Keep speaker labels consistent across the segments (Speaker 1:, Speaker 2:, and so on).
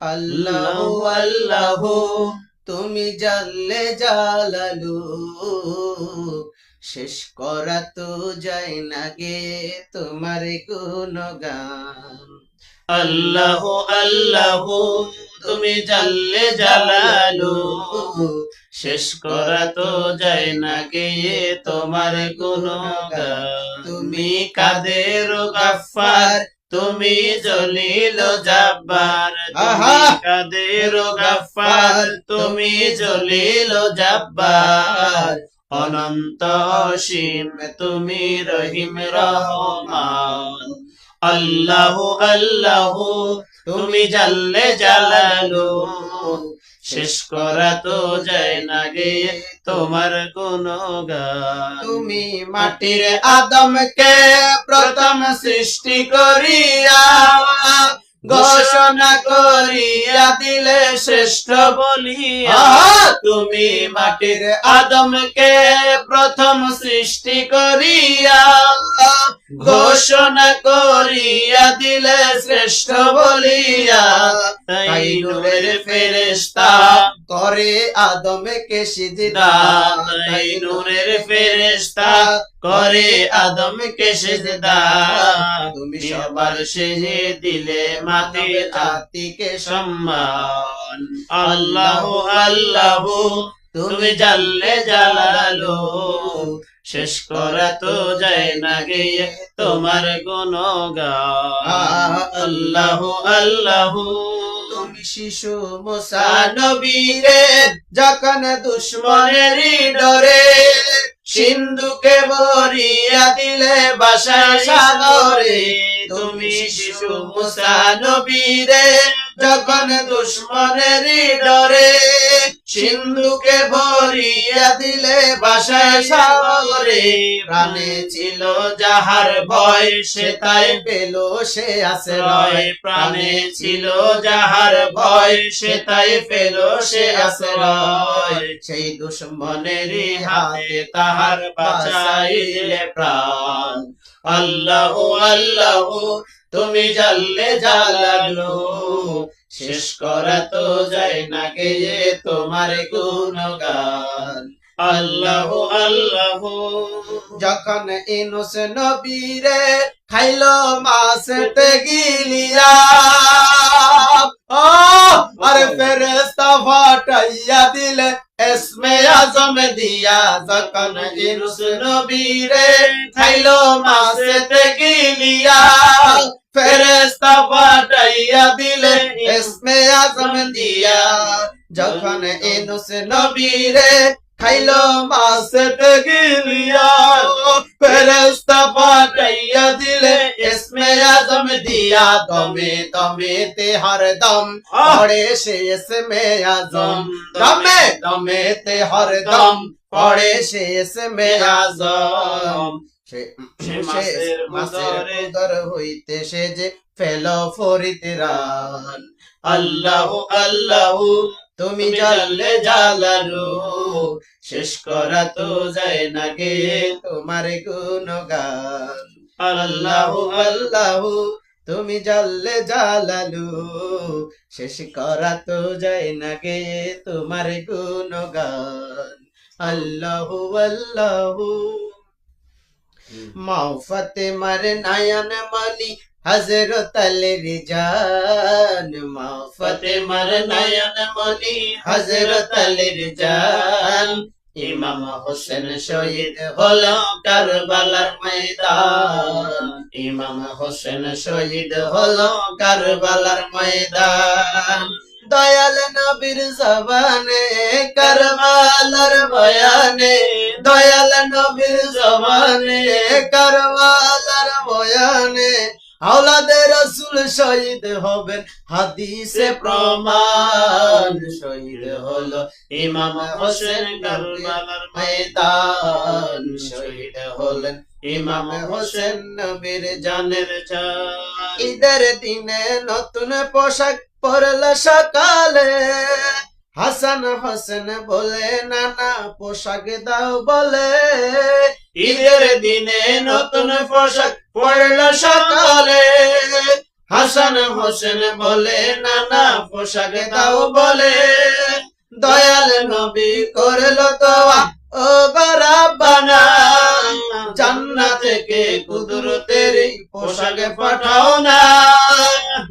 Speaker 1: আল্লাহু আল্লাহু তুমি জাল্লে জালালু, শেষ করা তো যায় না গে তোমার গুণগান। আল্লাহু আল্লাহু তুমি জাল্লে জালালু, শেষ করা তো যায় না গে তোমার গুণগান। তুমি কাদের গাফফার, তুমি জলিল জাব্বার, তুমি কাদের গাফফার, তুমি জলিল জাব্বার, অনন্ত অসীম তুমি রহিম রহমান। আল্লাহু আল্লাহু তুমি জাল্লে জালালু, শেষ করা তো যায় না গে তোমার গুণগান। তুমি মাটির আদমকে প্রথম সৃষ্টি করিয়া ঘোষণা করিয়া দিলে শ্রেষ্ঠ বলিয়া। তুমি মাটির আদমকে প্রথম সৃষ্টি করিয়া ঘোষণা করিয়া দিলে শ্রেষ্ঠ বলিয়া। তাই নূরের ফেরেশতা করে আদমকে সিজদা, তাই নূরের ফেরেশতা করে আদমকে সিজদা। তুমি সবার শেষে দিলে মাটির জাতিকে সম্মান। আল্লাহু আল্লাহু তুমি জাল্লে জালালু, শেষ করা তো যায় না গে তোমার গুণগান। আল্লাহু আল্লাহু তুমি শিশু মুসা নবীরে যখন দুশ্মনেরই ডরে সিন্ধুকে ভরিয়া দিলে বাসায় সাগরে। তুমি শিশু মুসা নবীরে যখন দুশ্মনেরই ডরে সিন্ধুকে ভরিয়া দিলে বাসায় সাগরে। প্রাণে ছিল যাহার ভয় সে তাই পেল সে আশ্রয়, প্রাণে ছিল যাহার ভয় সে তাই পেল সে আশ্রয়। সেই দুশ্মনেরই হাতে তাহার বাঁচাইলে প্রাণ। আল্লাহু আল্লাহু তুমি জাল্লে জালালু, শেষ করা তো যায় না গে তোমার গুণগান। আল্লাহু আল্লাহু যখন ইউনূস নবীরে খাইলো মাছেতে গিলিয়া, আর ফেরেশতা ফাটাইয়া দিলে ইসমে আজম দিয়া। যখন ইউনূস নবীরে খাইলো মাছেতে গিলিয়া, ফেরেশতা ফাটাইয়া দিলে ইসমে আজম দিয়া। যখন ইউনূস নবীরে খাইলো মাছেতে গিলিয়া, ফেরেশতা ফাটাইয়া দিলে ইসমে আজম দিয়া। দমে দমেতে হরদম পড়ে সে ইসমে আজম, দমে দমেতে হরদম পড়ে সে ইসমে আজম। মাছের উদর হইতে সে যে ফেল ফরিদরান। আল্লাহু আল্লাহু তুমি জাল্লে জালালু, শেষ করা তো যায় না গে তোমার গুণগান। আল্লাহু আল্লাহু তুমি জাল্লে জালালু, শেষ করা তো যায় না গে তোমার গুণগান। আল্লাহু আল্লাহু মা ফাতেমার নয়ন মনি হযরত আলীর জান, মা ফাতেমার নয়ন মনি হযরত আলীর জান। ইমাম হোসেন শহীদ হলো কারবালার ময়দান, ইমাম হোসেন শহীদ হলো কারবালার ময়দান। দয়াল নবীর জবানে কারবালার বয়ানে, দয়াল নবীর জবানে কারবালার বয়ানে। আওলাদে রাসূল শহীদ হবেন হাদিসে প্রমাণ। শহীদ হলো ইমাম হোসেন কারবালার ময়দান, শহীদ হলেন ইমাম হোসেন নবীর জানের জান। ঈদের দিনে নতুন পোশাক পরল সকালে, হাসান হোসেন বলে নানা পোশাক দাও বলে। ঈদের দিনে নতুন পোশাক পরল সকালে, হাসান হোসেন বলে নানা পোশাক দাও বলে দয়াল নবী করলো দোয়া ও গরাব্বানা জান্নাত থেকে কুদরতের পোশাক পাঠাও না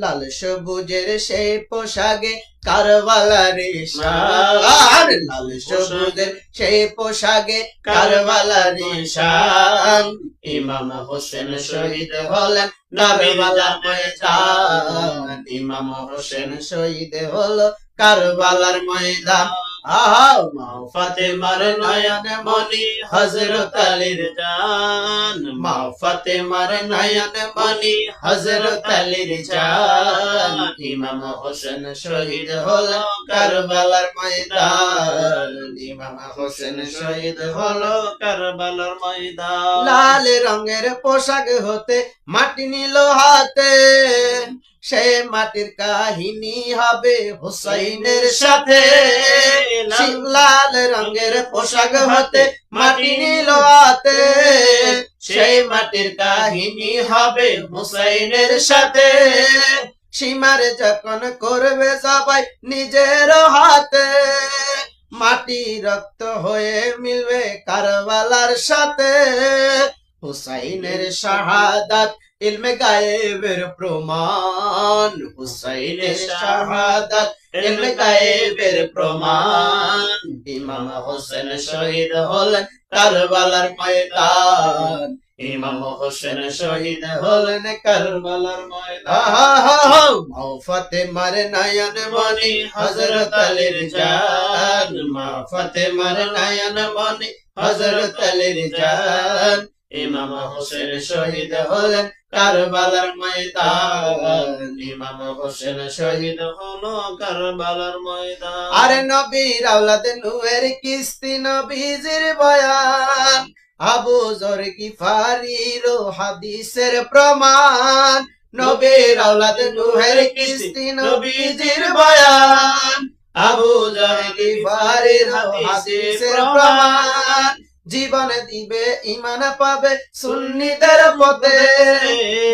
Speaker 1: লাল সবুজের সেই পোশাকে কারবালার শান লাল সবুজের সেই পোশাকে কারবালার শান ইমাম হোসেন শহীদ হলেন কারবালার ময়দান ইমাম হোসেন শহীদ হলো কারবালার ময়দান মা ফাতেমার নয়ন মনি হযরত আলীর জান মা ফাতেমার নয়ন মনি হযরত আলীর জান ইমাম হোসেন শহীদ হলো কারবালার ময়দান ইমাম হোসেন শহীদ হলো কারবালার ময়দান লাল রঙের পোশাক হতে মাটি নিল হাতে সে মাটির কাহিনী হবে হুসাইনের সাথে লাল রঙের পোশাক হতে মাটি নিল হাতে সেই মাটির কাহিনী হবে হুসাইনের সাথে সীমার যখন করবে সবাই নিজের হাতে মাটি রক্ত হয়ে মিলবে কারবালার সাথে হুসাইনের শাহাদাত ইলমে গায়েবের প্রমাণ হুসাইনের শাহাদাত ইলমে গায়েবের প্রমাণ ইমাম হোসেন শহীদ হলেন কারবালার ময়দান ইমাম হোসেন শহীদ হলেন কারবালার ময়দান মা ফাতেমার নয়ন মনি হযরত আলীর জান মা ফাতেমার নয়ন মনি হযরত আলীর জান ইমাম হোসেন শহীদ হলেন কারবালার ময়দান ইমাম হোসেন শহীদ হলো কারবালার ময়দান আরে নবীর আওলাদ নূহের কিস্তি নবীজির বয়ান আবু যর গিফারির হাদিসের প্রমাণ নবীর আওলাদ নূহের কিস্তি নবীজির বয়ান আবু যর গিফারির হাদিসের প্রমাণ জীবন দিবে ইমান পাবে সুন্নিদের পথে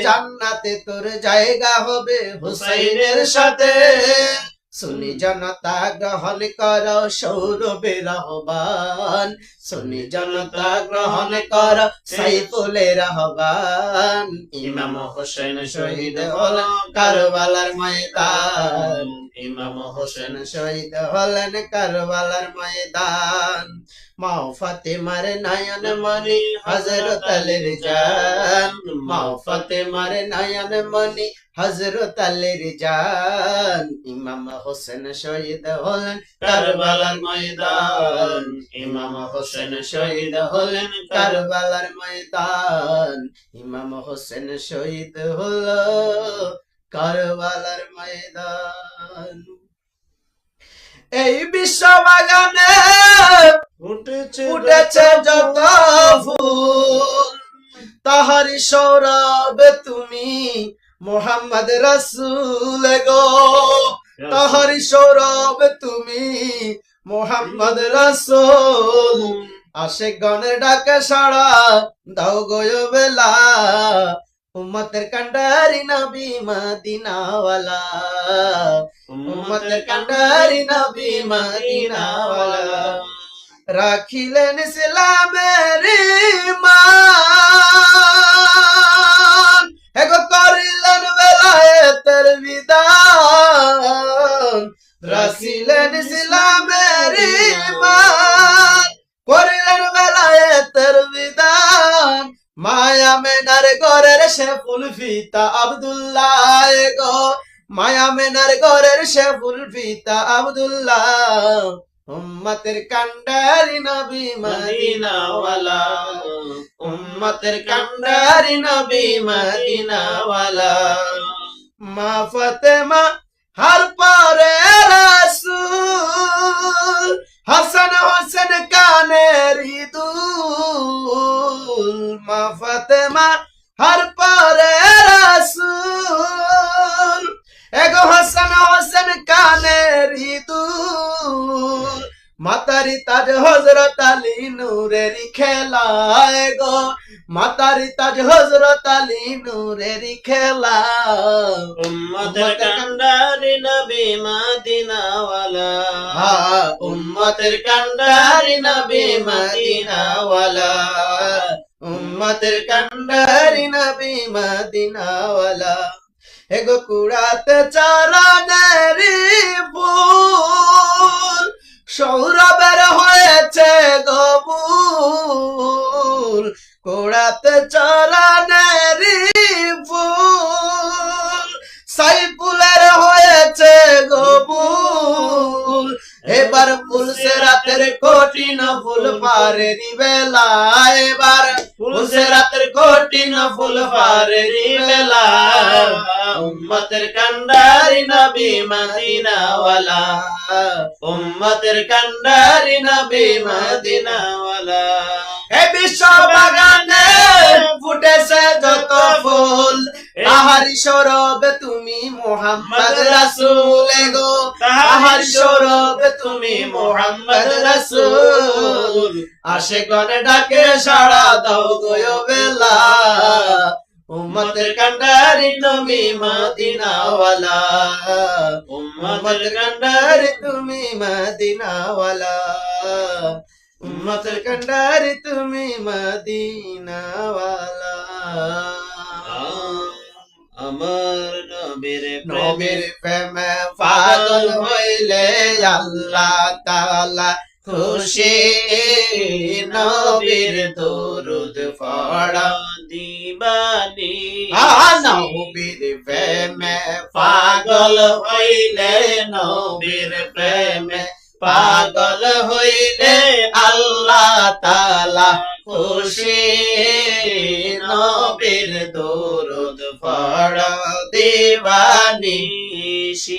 Speaker 1: জান্নাতে তোর জায়গা হবে হুসাইনের সাথে সুন্নি জনতা গ্রহণ কর সৌরভের আহ্বান সুন্নি জনতা গ্রহণ কর সাইফুলের আহ্বান ইমাম হোসেন শহীদ হলেন কারবালার ময়দান ইমাম হোসেন শহীদ হলেন কারবালার ময়দান মা ফাতেমার নয়ন মনি হযরত আলীর জান মা ফাতেমার নয়ন মনি হযরত আলীর জান ইমাম হোসেন শহীদ হলেন কারবালার ময়দান ইমাম হোসেন শহীদ হলেন কারবালার ময়দান ইমাম হোসেন শহীদ হলো কারবালার ময়দান এই বিশ্ববাগানে উঠেছে যত ফুল তাহারি সৌরভে তুমি মোহাম্মদ রাসূল গো তাহারি সৌরভে তুমি মোহাম্মদ রাসূল আশিক গণের ডাকে সাড়া দাও গো বেলা উম্মতের কান্ডারি নবী মদিনাওয়ালা উম্মতের কান্ডারি নবী মদিনাওয়ালা রাখিলেন ইসলামের ঈমান এগো করিলেন বেলায়েতের বিধান রাখিলেন ইসলামের ঈমান করিলেন বেলায়েতের বিধান মায়া মেনার ঘরের শেফুল ফিতা আব্দুল্লাহ গো মায়া মেনার ঘরের শেফুল ফিতা আব্দুল্লাহ উম্মতের কান্ডারি নবী মদিনাওয়ালা উম্মতের কান্ডারি নবী মদিনাওয়ালা মা ফাতেমা হার পরে রাসূল হাসান হোসেন কানের দুল মা ফাতেমা হার পরে রাসূল এগো হাসান হোসেন কানের দুল মাতারি তাজ হযরত আলী নূরেরই খেলায় গো, মাতারি তাজ হযরত আলী নূরেরই খেলা।
Speaker 2: উম্মতের কান্ডারি নবী মদিনাওয়ালা,
Speaker 1: উম্মতের কান্ডারি নবী মদিনাওয়ালা, উম্মতের কান্ডারি নবী মদিনাওয়ালা। এগো কুড়াতে চরণেরি ফুল, সৌরভের হয়েছে গবুল, কুড়াতে চরণেরি ফুল, সাইফুলের হয়েছে গবুল। এবার ফুলসে রাতের কঠিন ফুল পারেরি বেলা, এবার ফুলসে রাতের কঠিন ফুল পারেরি বেলা।
Speaker 2: উম্মতের কান্ডারি নবী মদিনাওয়ালা, উম্মতের কান্ডারি নবী মদিনাওয়ালা।
Speaker 1: এ বিশ্ব বাগানে ফুটেছে যত ফুল, তাহারি সৌরভে তুমি মুহাম্মদ রাসূল গো, তাহারি সৌরভে তুমি মুহাম্মদ রাসূল। আশিকগণ ডাকে সাড়া দাও গো বেলা, উম্মতের কান্ডারি নবী মদিনাওয়ালা, উম্মতের কান্ডারি তুমি মদিনাওয়ালা, উম্মতের কান্ডারি তুমি মদিনাওয়ালা।
Speaker 2: আমার নবীর
Speaker 1: নবীর প্রেমে পাগল হইলে আল্লাহ তাআলা খুশি, নবীর দরুদ পড়া
Speaker 2: দিবানি।
Speaker 1: নবীর প্রেমে পাগল হইলে, নবীর প্রেমে পাগল হইলে আল্লাহ তাআলা খুশি, নবীর দরুদ পড়া দিবানিশি।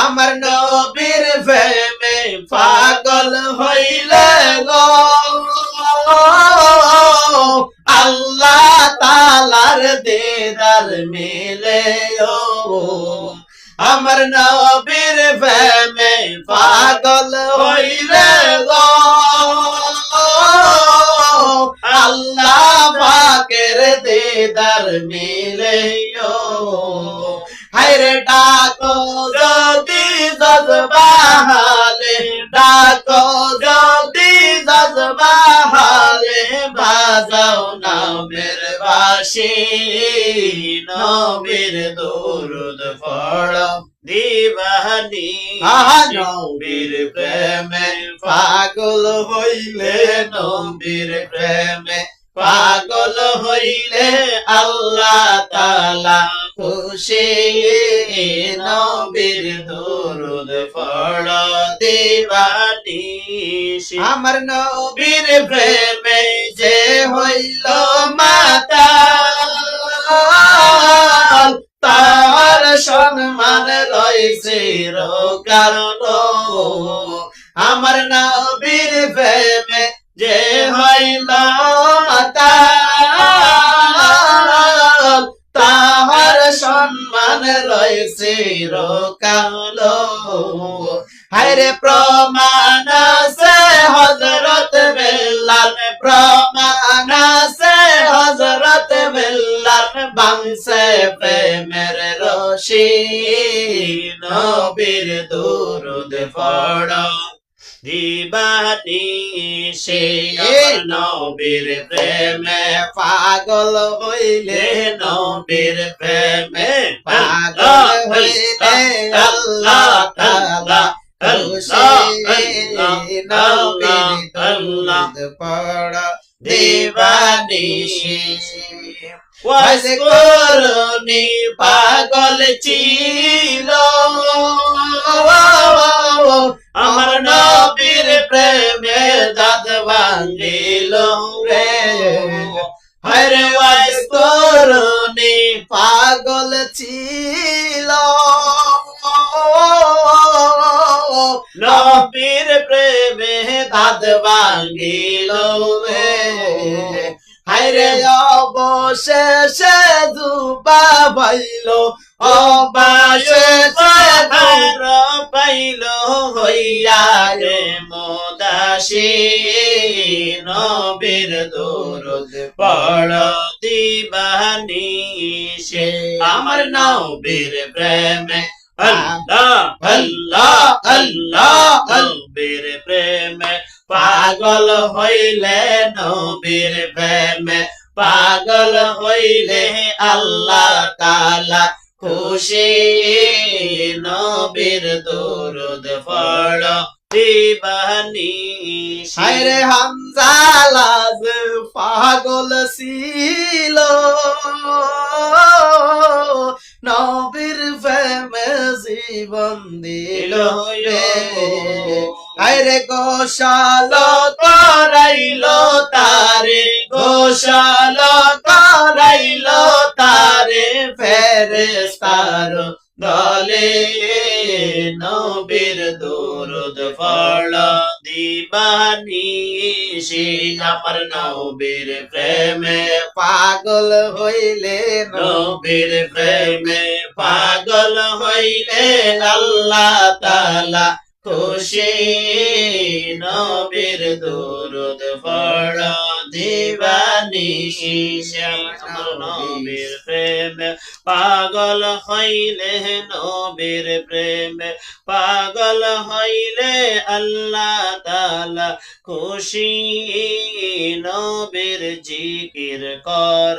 Speaker 1: আমার নবীর প্রেমে পাগল হইলে গো আল্লাহ তাআলার দিদার মিলে ও, আমার নবীর প্রেমে পাগল হইলে গো আল্লাহ পাকের দিদার মিলে ও। হায়রে ডাকো যদি জজবাহালে, ডাকো যদি জজবাহালে, বাজাও নামের বাঁশি, নবীর দরুদ পড়ো
Speaker 2: দিবানি।
Speaker 1: নবীর প্রেমে পাগল হইলে, নবীর প্রেমে পাগল হইলে আল্লাহ তাআলা খুশি, নবীর দরুদ পড়ো দিবানিশি। আমার নবীর প্রেমে যে হইল মাতাল, তার সম্মান রয়েছে চিরকাল। আমার নবীর প্রেমে যে হইল মাতাল, তাহার সম্মান রয়েছে চিরকাল। হায়রে প্রমাণ আছে হযরত বেলাল, প্রমাণ আছে হযরত বেলাল, বাংসে প্রেমের রশি, নবীর দরুদ পড়ো দিবানিশি। নবীর প্রেমে পাগল হইলে, নবীর প্রেমে পাগল হইলে আল্লাহ তাআলা খুশি, নবীর দরুদ পড়ো দিবানিশি। ওয়াজ করনি পাগল ছিল, আমার নবীর প্রেমে দাঁত ভাঙিল রে। হরে ওয়াজ করনি পাগল ছিল, নবীর প্রেমে দাঁত ভাঙিল রে। হায়রে অবশেষে দুবা পাইল, অবশেষে
Speaker 2: পাইল হইয়া রে মোদা আসি নবীর দরুদ পড়ো দিবানিশি আমার নবীর প্রেমে আল্লাহ আল্লাহ আল্লাহ নবীর প্রেমে পাগল হইলে নবীর প্রেমে পাগল হইলে আল্লাহ তাআলা খুশি নবীর দরুদ পড়ো দিবানিশি
Speaker 1: হায়রে হামজা লাজ পাগল ছিল নবীর প্রেমে জীবন দিল হায়রে গোশাল
Speaker 2: করাইল তারে গোশাল করাইল তারে ফেরেশতার দলে নবীর দরুদ পড়ো দিবানিশি আমার নবীর প্রেমে
Speaker 1: পাগল হইলে
Speaker 2: নবীর প্রেমে পাগল হইলে আল্লাহ তাআলা খুশি নবীর দরুদ পড়ো দিবানিশি আমার নবীর প্রেমে পাগল হইলে নবীর প্রেমে পাগল হইলে আল্লাহ তাআলা খুশি নবীর জিকির কর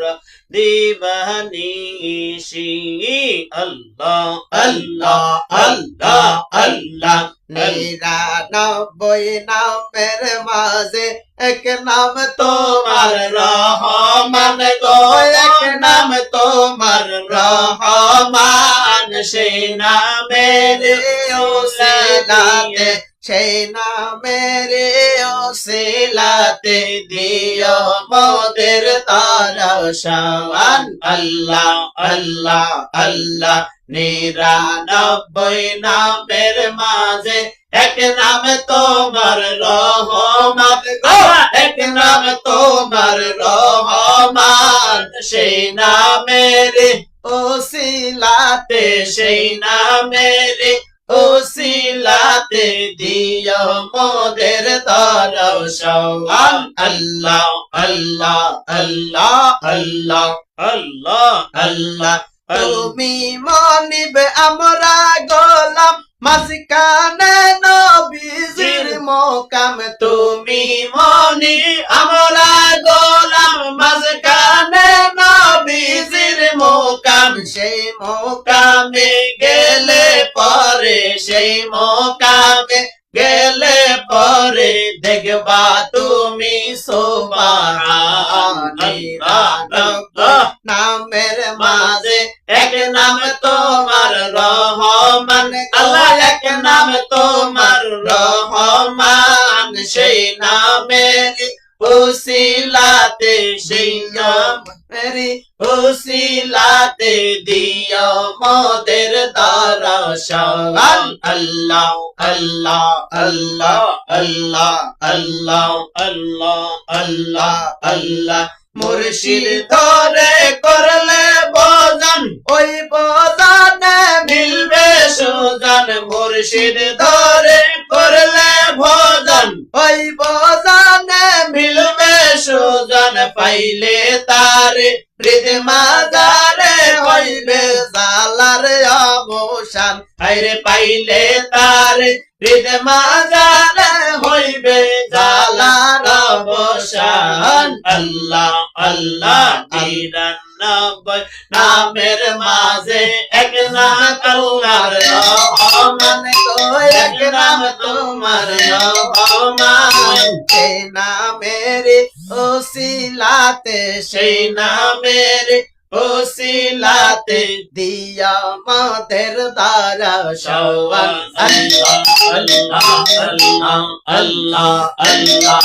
Speaker 2: দিবানিশি আল্লাহ আল্লাহ আল্লাহ আল্লাহ
Speaker 1: 99 নামের মাঝে এক নাম
Speaker 2: তোমার রহমান গো এক নাম তোমার রহমান সেই নামের ওসিলাতে
Speaker 1: সেই নামের
Speaker 2: ওসিলাতে দিও মোদের তারশান আল্লাহ আল্লাহ আল্লাহ 99 নামের মাঝে এক নাম তোমার রহমান এক নাম তোমার রহমান সেই নামের
Speaker 1: ওসিলাতে
Speaker 2: সেই নামের ওসিলাতে দিও মোদের তারশান আল্লাহ আল্লাহ আল্লাহ আল্লাহ আল্লাহ আল্লাহ
Speaker 1: তুমি মনিবে আমরা গোলাম মাঝখানে নবীজির মোকাম
Speaker 2: তুমি মনি আমরা গোলাম মাঝখানে নবীজির মোকাম
Speaker 1: সেই
Speaker 2: মোকামে গেলে পরে সেই মোকামে গেলে পরে দেখবা তুমি সুবহানাল্লাহ
Speaker 1: নামের
Speaker 2: মাঝে এক নাম তোমার রহমান আল্লাহ এক নাম তোমার রহমান সেই নামের ওসিলাতে সেই নামের ওসিলাতে দিও মোদের তারশান আল্লাহ আল্লাহ আল্লাহ আল্লাহ আল্লাহ আল্লাহ আল্লাহ আল্লাহ মুর্শিদ ধরে করলে ভজন
Speaker 1: ওই বজানে
Speaker 2: মিলবে সুজন মুর্শিদ ধরে করলে ভজন
Speaker 1: ওই বজানে
Speaker 2: মিলবে সুজন পাইলে তারে হৃদ মাজারে
Speaker 1: হইবে জালার অবসান
Speaker 2: হায়রে পাইলে তারে হৃদ মাজারে হইবে জালার অবসান আল্লাহ আল্লাহ 99 নামের মাঝে এক নাম আল্লাহর রহমান এক নাম তোমার রহমান
Speaker 1: সেই নামের ওসিলাতে
Speaker 2: সেই নামের ওসিলাতে
Speaker 1: দিয়া মাদের দ্বারা
Speaker 2: শাওয়াল আল্লাহ আল্লাহ আল্লাহ আল্লাহ আল্লাহ